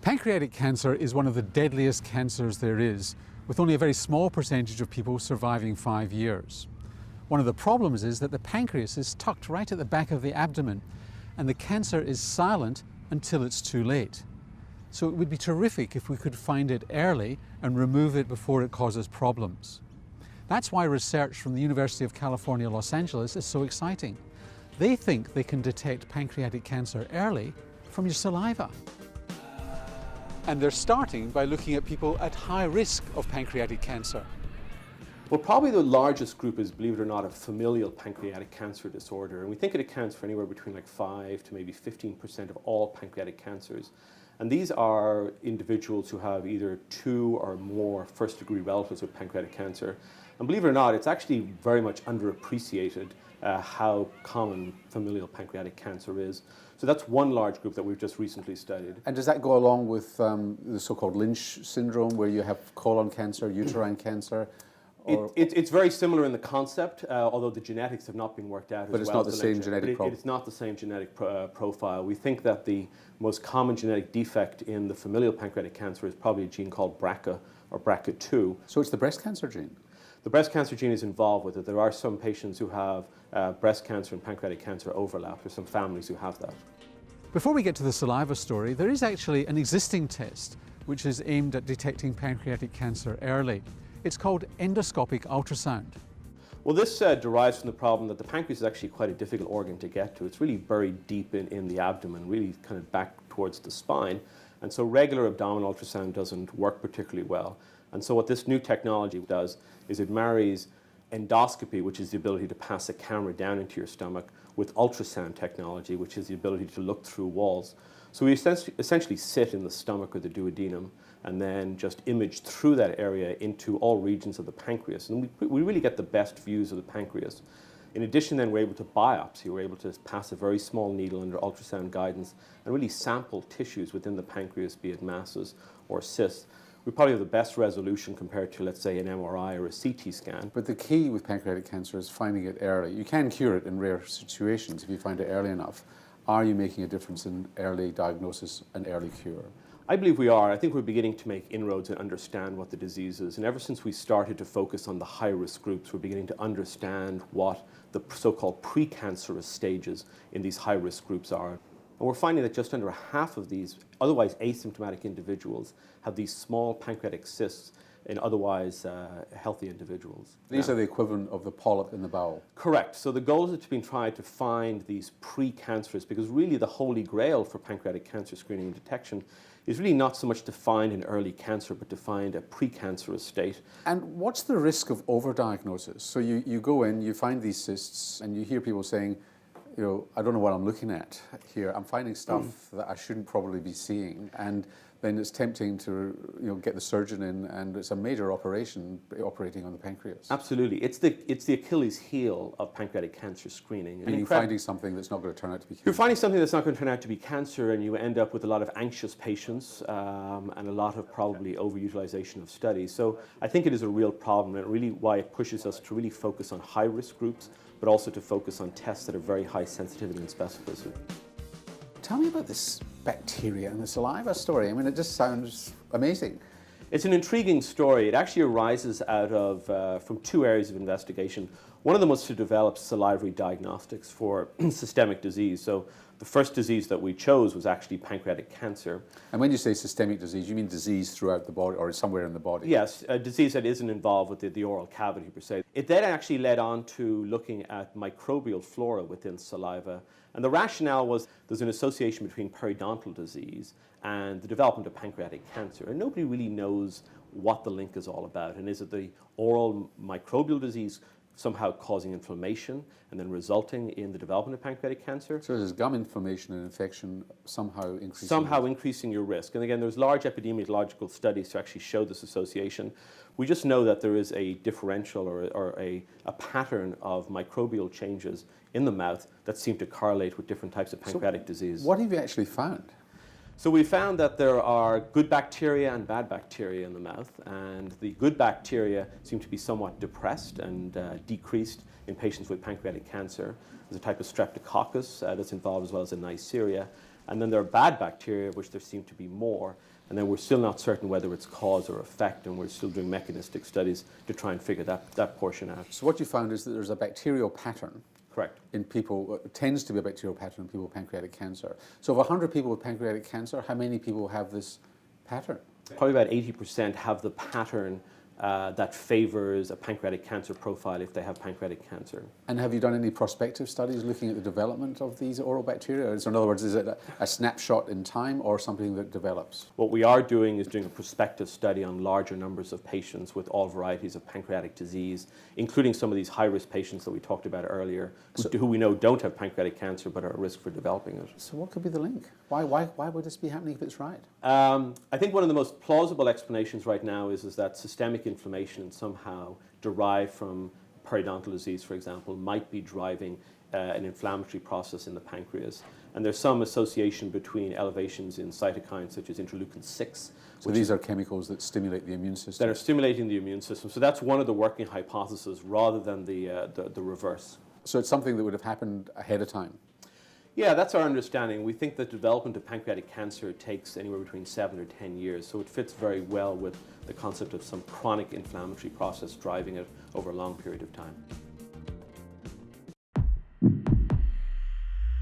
Pancreatic cancer is one of the deadliest cancers there is, with only a very small percentage of people surviving 5 years. One of the problems is that the pancreas is tucked right at the back of the abdomen, and the cancer is silent until it's too late. So it would be terrific if we could find it early and remove it before it causes problems. That's why research from the University of California, Los Angeles is so exciting. They think they can detect pancreatic cancer early from your saliva. And they're starting by looking at people at high risk of pancreatic cancer. Well, probably the largest group is, believe it or not, a familial pancreatic cancer disorder. And we think it accounts for anywhere between like 5 to maybe 15% of all pancreatic cancers. And these are individuals who have either 2 or more first-degree relatives with pancreatic cancer. And believe it or not, it's actually very much underappreciated how common familial pancreatic cancer is. So that's one large group that we've just recently studied. And does that go along with the so-called Lynch syndrome, where you have colon cancer, uterine cancer? It's very similar in the concept, although the genetics have not been worked out. But it's not the same genetic profile. It's not the same genetic profile. We think that the most common genetic defect in the familial pancreatic cancer is probably a gene called BRCA or BRCA2. So it's the breast cancer gene? The breast cancer gene is involved with it. There are some patients who have breast cancer and pancreatic cancer overlap. There's some families who have that. Before we get to the saliva story, there is actually an existing test which is aimed at detecting pancreatic cancer early. It's called endoscopic ultrasound. Well, this derives from the problem that the pancreas is actually quite a difficult organ to get to. It's really buried deep in the abdomen, really kind of back towards the spine. And so regular abdominal ultrasound doesn't work particularly well. And so what this new technology does is it marries endoscopy, which is the ability to pass a camera down into your stomach, with ultrasound technology, which is the ability to look through walls. So we essentially sit in the stomach or the duodenum and then just image through that area into all regions of the pancreas. And we really get the best views of the pancreas. In addition, then, we're able to biopsy. We're able to pass a very small needle under ultrasound guidance and really sample tissues within the pancreas, be it masses or cysts. We probably have the best resolution compared to, let's say, an MRI or a CT scan. But the key with pancreatic cancer is finding it early. You can cure it in rare situations if you find it early enough. Are you making a difference in early diagnosis and early cure? I believe we are. I think we're beginning to make inroads and understand what the disease is. And ever since we started to focus on the high-risk groups, we're beginning to understand what the so-called precancerous stages in these high-risk groups are. And we're finding that just under half of these otherwise asymptomatic individuals have these small pancreatic cysts in otherwise healthy individuals. These are the equivalent of the polyp in the bowel? Correct. So the goal has been trying to find these precancerous, because really the holy grail for pancreatic cancer screening and detection is really not so much to find an early cancer, but to find a precancerous state. And what's the risk of overdiagnosis? So you go in, you find these cysts, and you hear people saying, you know, I don't know what I'm looking at here. I'm finding stuff that I shouldn't probably be seeing. And then it's tempting to, you know, get the surgeon in, and it's a major operation operating on the pancreas. Absolutely. It's the Achilles heel of pancreatic cancer screening. And you're finding something that's not going to turn out to be cancer. You're finding something that's not going to turn out to be cancer, and you end up with a lot of anxious patients and a lot of probably overutilization of studies. So I think it is a real problem, and really why it pushes us to really focus on high-risk groups, but also to focus on tests that are very high sensitivity and specificity. Tell me about this bacteria and the saliva story. I mean, it just sounds amazing. It's an intriguing story. It actually arises out of from 2 areas of investigation. One of them was to develop salivary diagnostics for systemic disease. So the first disease that we chose was actually pancreatic cancer. And when you say systemic disease, you mean disease throughout the body or somewhere in the body? Yes, a disease that isn't involved with the oral cavity per se. It then actually led on to looking at microbial flora within saliva. And the rationale was there's an association between periodontal disease and the development of pancreatic cancer. And nobody really knows what the link is all about. And is it the oral microbial disease somehow causing inflammation and then resulting in the development of pancreatic cancer? So there's gum inflammation and infection somehow increasing? Somehow increasing your risk. And again, there's large epidemiological studies to actually show this association. We just know that there is a differential or a pattern of microbial changes in the mouth that seem to correlate with different types of pancreatic disease. What have you actually found? So we found that there are good bacteria and bad bacteria in the mouth, and the good bacteria seem to be somewhat depressed and decreased in patients with pancreatic cancer. There's a type of streptococcus that's involved, as well as a Neisseria. And then there are bad bacteria, which there seem to be more. And then we're still not certain whether it's cause or effect, and we're still doing mechanistic studies to try and figure that portion out. So what you found is that there's a bacterial pattern. Correct. In people, it tends to be a bacterial pattern in people with pancreatic cancer. So of 100 people with pancreatic cancer, how many people have this pattern? Probably about 80% have the pattern that favors a pancreatic cancer profile if they have pancreatic cancer. And have you done any prospective studies looking at the development of these oral bacteria? So in other words, is it a snapshot in time or something that develops? What we are doing is doing a prospective study on larger numbers of patients with all varieties of pancreatic disease, including some of these high-risk patients that we talked about earlier, who we know don't have pancreatic cancer but are at risk for developing it. So what could be the link? Why would this be happening if it's right? I think one of the most plausible explanations right now is that systemic inflammation somehow derived from periodontal disease, for example, might be driving an inflammatory process in the pancreas. And there's some association between elevations in cytokines such as interleukin-6. So these are chemicals that stimulate the immune system? That are stimulating the immune system. So that's one of the working hypotheses rather than the reverse. So it's something that would have happened ahead of time? Yeah, that's our understanding. We think the development of pancreatic cancer takes anywhere between 7 or 10 years, so it fits very well with the concept of some chronic inflammatory process driving it over a long period of time.